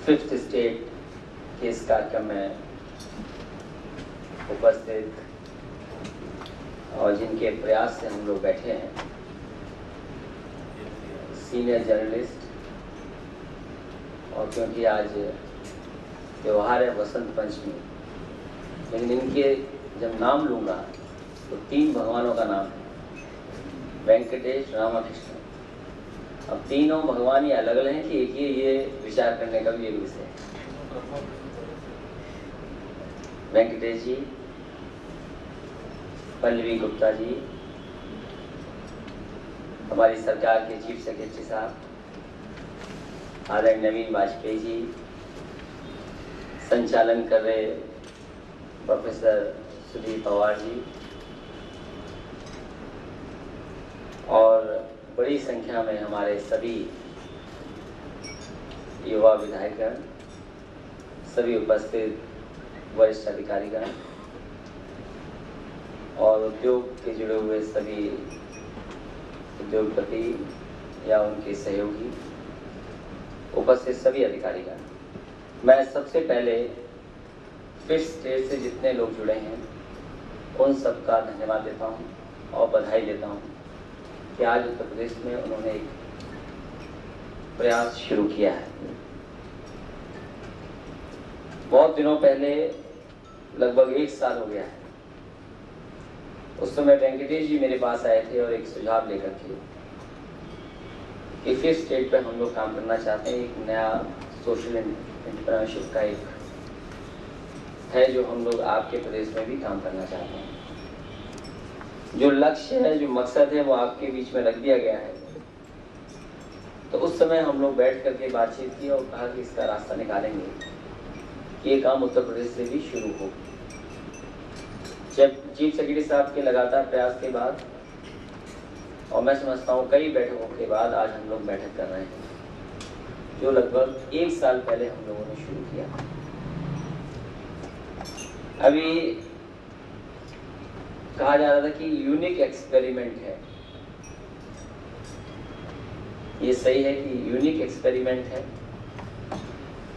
Fifth state के इस कार्यक्रम में उपस्थित और जिनके प्रयास से हम लोग बैठे हैं, सीनियर जर्नलिस्ट, और क्योंकि आज त्यौहार है वसंत पंचमी, लेकिन इनके जब नाम लूँगा तो 3 भगवानों का नाम है, वेंकटेश, रामाकृष्ण। अब तीनों भगवान ये अलग अलग हैं कि एक ही, ये विचार करने का भी एक विषय है। वेंकटेश जी, पल्लवी गुप्ता जी, हमारी सरकार के चीफ सेक्रेटरी साहब आदरणीय नवीन वाजपेयी जी, संचालन कर रहे प्रोफेसर सुधीर पवार जी, और बड़ी संख्या में हमारे सभी युवा विधायकगण, सभी उपस्थित वरिष्ठ अधिकारीगण और उद्योग के जुड़े हुए सभी उद्योगपति या उनके सहयोगी, उपस्थित सभी अधिकारीगण, मैं सबसे पहले फिफ्थ स्टेट से जितने लोग जुड़े हैं उन सबका धन्यवाद देता हूं और बधाई देता हूं कि आज उत्तर प्रदेश में उन्होंने एक प्रयास शुरू किया है। बहुत दिनों पहले, लगभग 1 साल हो गया है, उस समय वेंकटेश जी मेरे पास आए थे और एक सुझाव लेकर के कि फिफ्थ स्टेट पे हम लोग काम करना चाहते हैं। एक नया सोशल एंटरप्रेन्योरशिप का एक है जो हम लोग आपके प्रदेश में भी काम करना चाहते हैं। जो लक्ष्य है, जो मकसद है, वो आपके बीच में रख दिया गया है। तो उस समय हम लोग बैठ करके बातचीत की और कहा कि इसका रास्ता निकालेंगे कि ये काम उत्तर प्रदेश से भी शुरू हो। जब चीफ सेक्रेटरी साहब के लगातार प्रयास के बाद, और मैं समझता हूँ कई बैठकों के बाद, आज हम लोग बैठक कर रहे हैं जो लगभग 1 साल पहले हम लोगों ने शुरू किया। अभी कहा जा रहा था कि यूनिक एक्सपेरिमेंट है, ये सही है कि यूनिक एक्सपेरिमेंट है।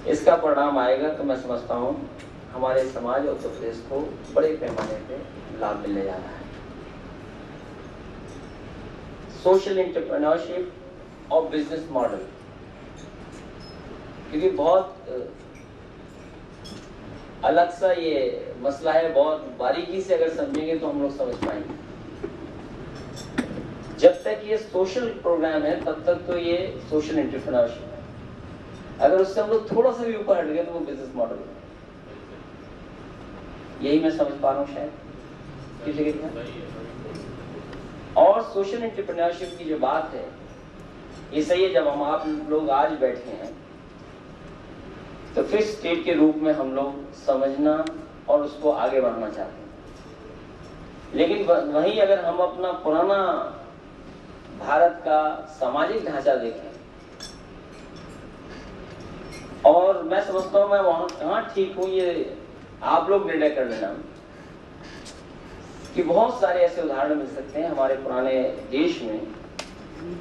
इसका परिणाम आएगा तो मैं समझता हूँ हमारे समाज और उत्तर प्रदेश को बड़े पैमाने पे लाभ मिलने जा रहा है। सोशल एंटरप्रेन्योरशिप और बिजनेस मॉडल, क्योंकि बहुत अलग सा ये मसला है, बहुत बारीकी से अगर समझेंगे तो हम लोग समझ पाएंगे। जब तक ये सोशल प्रोग्राम है तब तक तो ये सोशल एंटरप्रेन्योरशिप है, अगर उससे हम लोग थोड़ा सा भी ऊपर हट गए तो वो बिजनेस मॉडल है। यही मैं समझ पा रहा हूँ शायद किसी के। और सोशल एंटरप्रेन्योरशिप की जो बात है, ये सही है। जब हम आप लोग आज बैठे हैं तो फिफ्थ स्टेट के रूप में हम लोग समझना और उसको आगे बढ़ाना चाहते हैं। लेकिन वहीं अगर हम अपना पुराना भारत का सामाजिक ढांचा देखें, और मैं समझता हूं मैं वहां कहां ठीक हूं, ये आप लोग निर्णय कर लेना, कि बहुत सारे ऐसे उदाहरण मिल सकते हैं हमारे पुराने देश में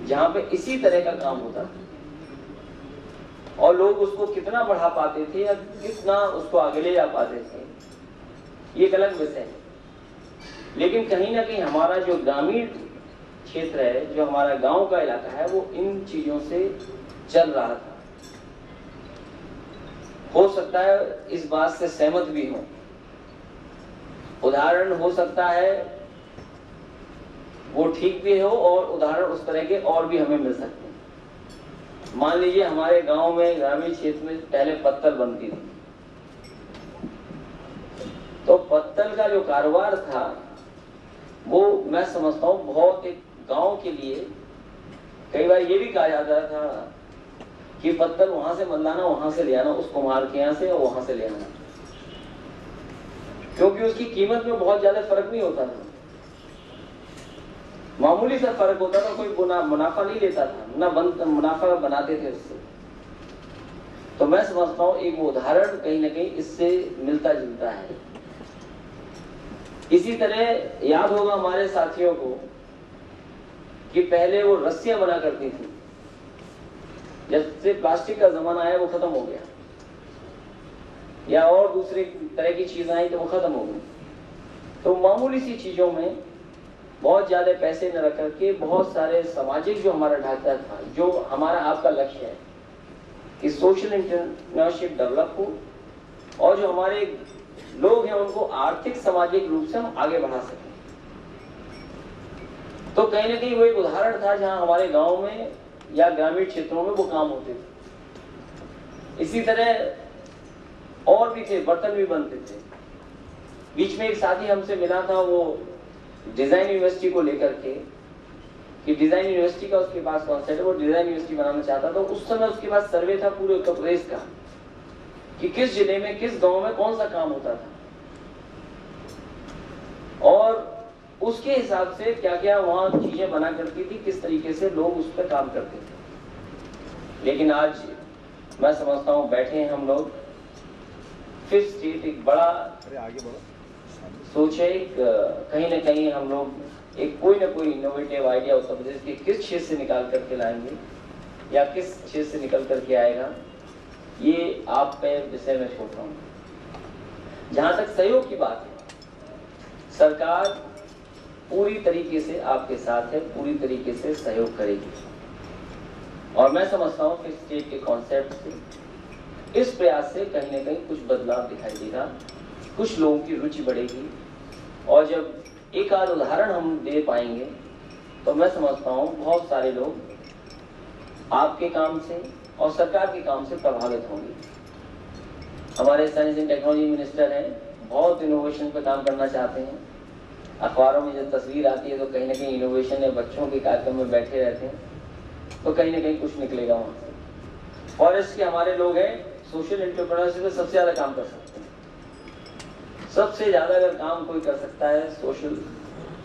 जहां पे इसी तरह का काम होता था और लोग उसको कितना बढ़ा पाते थे या कितना उसको आगे ले जा पाते थे, ये एक अलग विषय है। लेकिन कहीं ना कहीं हमारा जो ग्रामीण क्षेत्र है, जो हमारा गांव का इलाका है, वो इन चीजों से चल रहा था। हो सकता है इस बात से सहमत भी हो। उदाहरण हो सकता है वो ठीक भी हो और उदाहरण उस तरह के और भी हमें मिल सकते हैं। मान लीजिए हमारे गांव में, ग्रामीण क्षेत्र में पहले पत्तल बनती थी, तो पत्तल का जो कारोबार था वो मैं समझता हूँ बहुत एक गांव के लिए, कई बार ये भी कहा जाता था कि पत्तल वहां से मत लाना, वहां से ले आना, उस कुम्हार के यहाँ से और वहां से ले आना, क्योंकि उसकी कीमत में बहुत ज्यादा फर्क नहीं होता था, मामूली सा फर्क होता था, कोई मुनाफा नहीं लेता था, ना मुनाफा बनाते थे उससे। तो मैं समझता हूँ एक उदाहरण कहीं ना कहीं इससे मिलता जुलता है। इसी तरह याद होगा हमारे साथियों को कि पहले वो रस्सियां बना करती थी, जब से प्लास्टिक का जमाना आया वो खत्म हो गया। या और दूसरे तरह की चीज़ें आई तो वो ख़त्म हो गई। तो मामूली सी चीज़ों में बहुत ज़्यादा पैसे न रख करके बहुत सारे सामाजिक जो हमारा ढांचा था, जो हमारा आपका लक्ष्य है कि सोशल एंटरप्रेन्योरशिप डेवलप हो और जो हमारे लोग हैं उनको आर्थिक सामाजिक रूप से हम आगे बढ़ा सकें। तो कहीं ना कहीं वो एक उदाहरण था जहां हमारे गांव में या ग्रामीण क्षेत्रों में वो काम होते थे। इसी तरह और भी थे, बर्तन भी बनते थे। बीच में एक साथी हमसे मिला था, वो डिजाइन यूनिवर्सिटी को लेकर के कि डिजाइन यूनिवर्सिटी का उसके पास कॉन्सेप्ट है, वो डिजाइन यूनिवर्सिटी बनाना चाहता था। उस समय उसके पास सर्वे था पूरे उत्तर प्रदेश का कि किस जिले में किस गांव में कौन सा काम होता था और उसके हिसाब से क्या क्या वहां चीजें बना करती थी, किस तरीके से लोग उस पर काम करते थे। लेकिन आज मैं समझता हूं बैठे हैं हम लोग, फिफ्थ स्टेट एक बड़ा सोचे, कहीं ना कहीं हम लोग एक कोई ना कोई इनोवेटिव आइडिया उत्तर प्रदेश के किस क्षेत्र से निकाल करके लाएंगे या किस क्षेत्र से निकल करके आएगा, ये आप पे विषय में छोड़ रहा हूं। जहां तक सहयोग की बात है, सरकार पूरी तरीके से आपके साथ है, पूरी तरीके से सहयोग करेगी और मैं समझता हूं कि स्टेट के कॉन्सेप्ट से, इस प्रयास से कहीं ना कहीं कुछ बदलाव दिखाई देगा, कुछ लोगों की रुचि बढ़ेगी और जब एक आध उदाहरण हम दे पाएंगे तो मैं समझता हूं बहुत सारे लोग आपके काम से और सरकार के काम से प्रभावित होंगे। हमारे साइंस एंड टेक्नोलॉजी मिनिस्टर हैं, बहुत इनोवेशन पर काम करना चाहते हैं। अखबारों में जब तस्वीर आती है तो कहीं ना कहीं इनोवेशन है, बच्चों के कार्यक्रम में बैठे रहते हैं तो कहीं ना कहीं कुछ निकलेगा वहां से। फॉरेस्ट के हमारे लोग हैं, सोशल एंटरप्रेन्योरशिप में सबसे ज्यादा काम कर सकते हैं। सबसे ज्यादा अगर काम कोई कर सकता है सोशल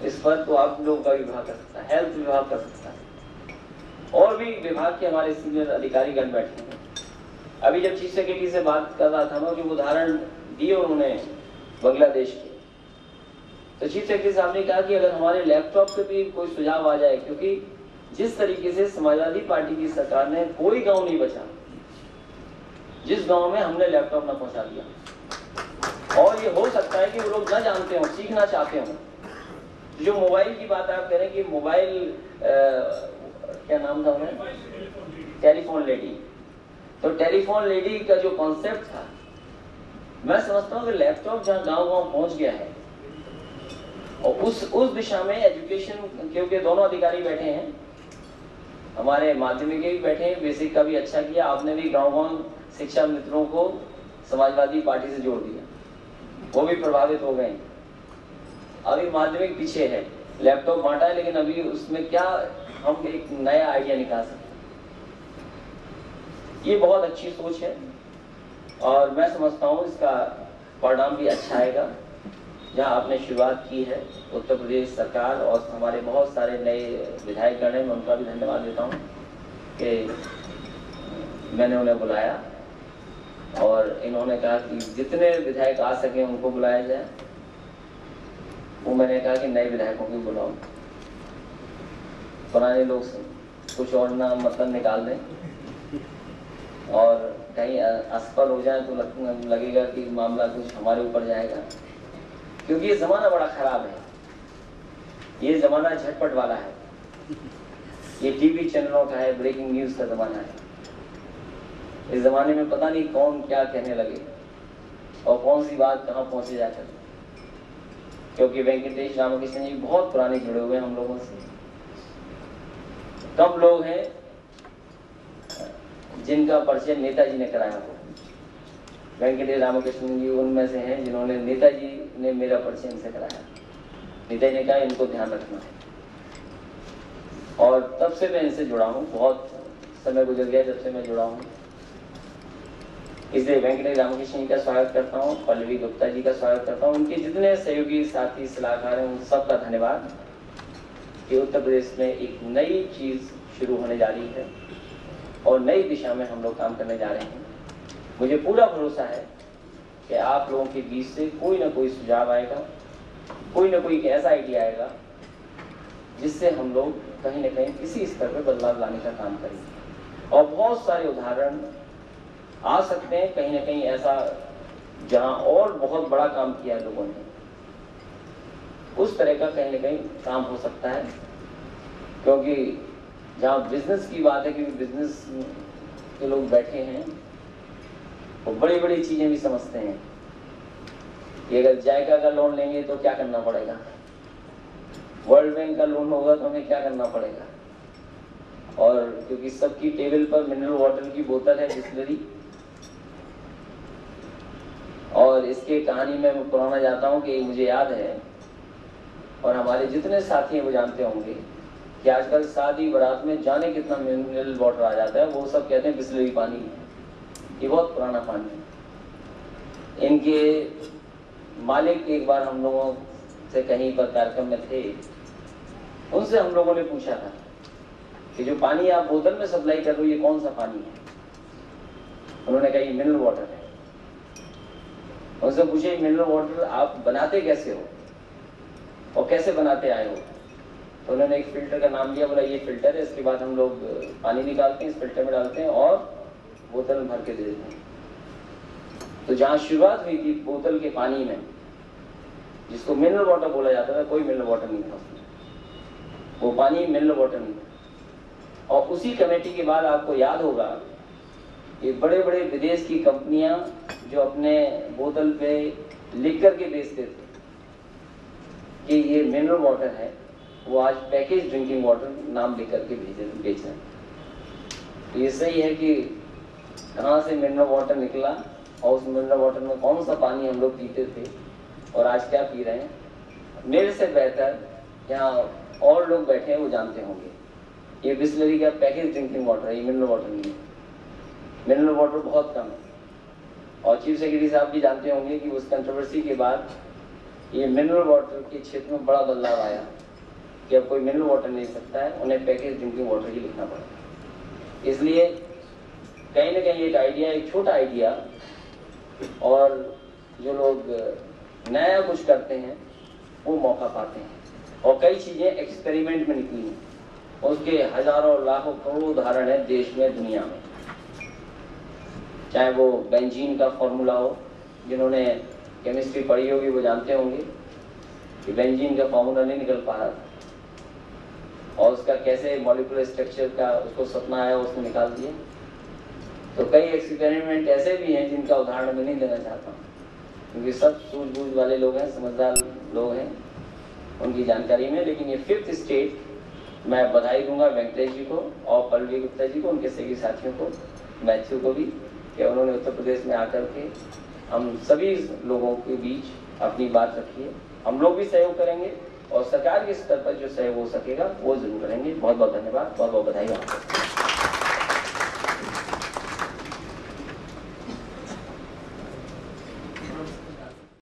इस पर तो आप लोगों का विभाग कर सकता है, हेल्थ विभाग कर सकता है और भी विभाग के हमारे सीनियर अधिकारीगण बैठे हैं। अभी जब चीफ सेक्रेटरी से बात कर रहा था ना, जो उदाहरण दिए उन्होंने बांग्लादेश के, तो चीफ सेक्रेटरी साहब ने कहा कि अगर हमारे लैपटॉप पे भी कोई सुझाव आ जाए, क्योंकि जिस तरीके से समाजवादी पार्टी की सरकार ने कोई गांव नहीं बचा जिस गांव में हमने लैपटॉप ना पहुंचा दिया, और ये हो सकता है कि वो लोग ना जानते हो, सीखना चाहते हो। जो मोबाइल की बात आप कह रहे हैं कि मोबाइल क्या नाम था उन्हें, टेलीफोन लेडी, तो टेलीफोन लेडी का जो कॉन्सेप्ट था, मैं समझता हूँ कि लैपटॉप जहाँ गांव-गांव पहुंच गया है और उस दिशा में एजुकेशन, क्योंकि दोनों अधिकारी बैठे हैं, हमारे माध्यमिक भी बैठे हैं, बेसिक का भी अच्छा किया आपने भी, गांव-गांव शिक्षा मित्रों को समाजवादी पार्टी से जोड़ दिया, वो भी प्रभावित हो गए। अभी माध्यमिक पीछे है, लैपटॉप बांटा है, लेकिन अभी उसमें क्या हम एक नया आइडिया निकाल सकते हैं। ये बहुत अच्छी सोच है और मैं समझता हूँ इसका परिणाम भी अच्छा आएगा। जहाँ आपने शुरुआत की है उत्तर प्रदेश सरकार और हमारे बहुत सारे नए विधायकगण हैं, मैं उनका भी धन्यवाद देता हूँ कि मैंने उन्हें बुलाया और इन्होंने कहा कि जितने विधायक आ सके उनको बुलाया जाए। वो मैंने कहा कि नए विधायकों को बुलाओ, पुराने लोग से कुछ और ना मतलब निकाल दें और कहीं असफल हो जाए तो लगेगा कि मामला कुछ हमारे ऊपर जाएगा, क्योंकि ये जमाना बड़ा खराब है। ये जमाना झटपट वाला है, ये टीवी चैनलों का है, ब्रेकिंग न्यूज का जमाना है। इस जमाने में पता नहीं कौन क्या कहने लगे और कौन सी बात कहाँ पहुंचे जाकर, क्योंकि वेंकटेश रामकृष्ण जी बहुत पुराने जुड़े हुए हैं हम लोगों से। कम लोग हैं जिनका परिचय नेताजी ने कराया हो। वेंकटेश रामकृष्ण जी उनमें से हैं जिन्होंने, नेताजी ने मेरा परिचय इनसे कराया। नेताजी ने कहा इनको ध्यान रखना है और तब से मैं इनसे जुड़ा हूँ, बहुत समय गुजर गया जब से मैं जुड़ा हूँ। इसलिए वेंकटेश रामकृष्ण जी का स्वागत करता हूँ, पल्लवी गुप्ता जी का स्वागत करता हूँ, उनके जितने सहयोगी साथी सलाहकार हैं उन सबका धन्यवाद कि उत्तर प्रदेश में एक नई चीज शुरू होने जा रही है और नई दिशा में हम लोग काम करने जा रहे हैं। मुझे पूरा भरोसा है कि आप लोगों के बीच से कोई ना कोई सुझाव आएगा, कोई ना कोई ऐसा आइडिया आएगा जिससे हम लोग कहीं ना कहीं किसी स्तर पर बदलाव लाने का काम करेंगे। और बहुत सारे उदाहरण आ सकते हैं, कहीं ना कहीं ऐसा जहां और बहुत बड़ा काम किया है लोगों ने, उस तरह का कहीं ना कहीं काम हो सकता है। क्योंकि जहाँ बिजनेस की बात है कि बिजनेस के लोग बैठे हैं वो बड़ी बड़ी चीजें भी समझते हैं कि अगर जायका का लोन लेंगे तो क्या करना पड़ेगा, वर्ल्ड बैंक का लोन होगा तो हमें क्या करना पड़ेगा। और क्योंकि सबकी टेबल पर मिनरल वाटर की बोतल है, बिस्लरी, और इसके कहानी में मैं पुराना जाता हूँ कि मुझे याद है और हमारे जितने साथी हैं वो जानते होंगे कि आजकल शादी बारात में जाने कितना मिनरल वाटर आ जाता है, वो सब कहते हैं बिस्लरी पानी है, ये बहुत पुराना पानी है। इनके मालिक एक बार हम लोगों से कहीं पर कार्यक्रम में थे, उनसे हम लोगों ने पूछा था कि जो पानी आप बोतल में सप्लाई कर रहे हो ये कौन सा पानी है। उन्होंने कहा ये मिनरल वाटर है। उनसे पूछे मिनरल वाटर आप बनाते कैसे हो और कैसे बनाते आए हो। तो उन्होंने एक फिल्टर का नाम लिया, बोला ये फिल्टर है, इसके बाद हम लोग पानी निकालते हैं, इस फिल्टर में डालते हैं और बोतल में भर के दे देते हैं। तो जहाँ शुरुआत हुई थी बोतल के पानी में, जिसको मिनरल वाटर बोला जाता था, कोई मिनरल वाटर नहीं था उसमें, वो पानी मिनरल वाटर नहीं था। और उसी कमेटी के बाद आपको याद होगा ये बड़े बड़े विदेश की कंपनियां जो अपने बोतल पे लिख करके बेचते थे कि ये मिनरल वाटर है, वो आज पैकेज ड्रिंकिंग वाटर नाम लिख करके बेच रहे हैं। तो ये सही है कि कहाँ से मिनरल वाटर निकला और उस मिनरल वाटर में कौन सा पानी हम लोग पीते थे और आज क्या पी रहे हैं। मेरे से बेहतर यहाँ और लोग बैठे हैं वो जानते होंगे ये बिस्लरी का पैकेज ड्रिंकिंग वाटर है, ये मिनरल वाटर नहीं है। मिनरल वाटर बहुत कम है। और चीफ सेक्रेटरी साहब भी जानते होंगे कि उस कंट्रोवर्सी के बाद ये मिनरल वाटर के क्षेत्र में बड़ा बदलाव आया कि अब कोई मिनरल वाटर नहीं सकता है, उन्हें पैकेज ड्रिंकिंग वाटर ही लिखना पड़ेगा। इसलिए कहीं ना कहीं एक आइडिया, एक छोटा आइडिया, और जो लोग नया कुछ करते हैं वो मौका पाते हैं। और कई चीजें एक्सपेरिमेंट में निकली हैं, उसके हजारों लाखों करोड़ों उदाहरण है देश में, दुनिया में। चाहे वो बेंजीन का फॉर्मूला हो, जिन्होंने केमिस्ट्री पढ़ी होगी वो जानते होंगे कि बेंजीन का फॉर्मूला नहीं निकल पा रहा था और उसका कैसे मॉलिक्यूलर स्ट्रक्चर का उसको सपना आया, उसने निकाल दिया। तो कई एक्सपेरिमेंट ऐसे भी हैं जिनका उदाहरण मैं नहीं देना चाहता हूँ, क्योंकि सब सूझबूझ वाले लोग हैं, समझदार लोग हैं उनकी जानकारी में। लेकिन ये 5th स्टेट मैं बधाई दूंगा वेंकटेश जी को और पल्लवी गुप्ता जी को, उनके सभी साथियों को, मैथ्यू को भी, कि उन्होंने उत्तर प्रदेश में आकर के हम सभी लोगों के बीच अपनी बात रखी है। हम लोग भी सहयोग करेंगे और सरकार के स्तर पर जो सहयोग हो सकेगा वो जरूर करेंगे। बहुत बहुत धन्यवाद, बहुत बहुत बधाई आपको।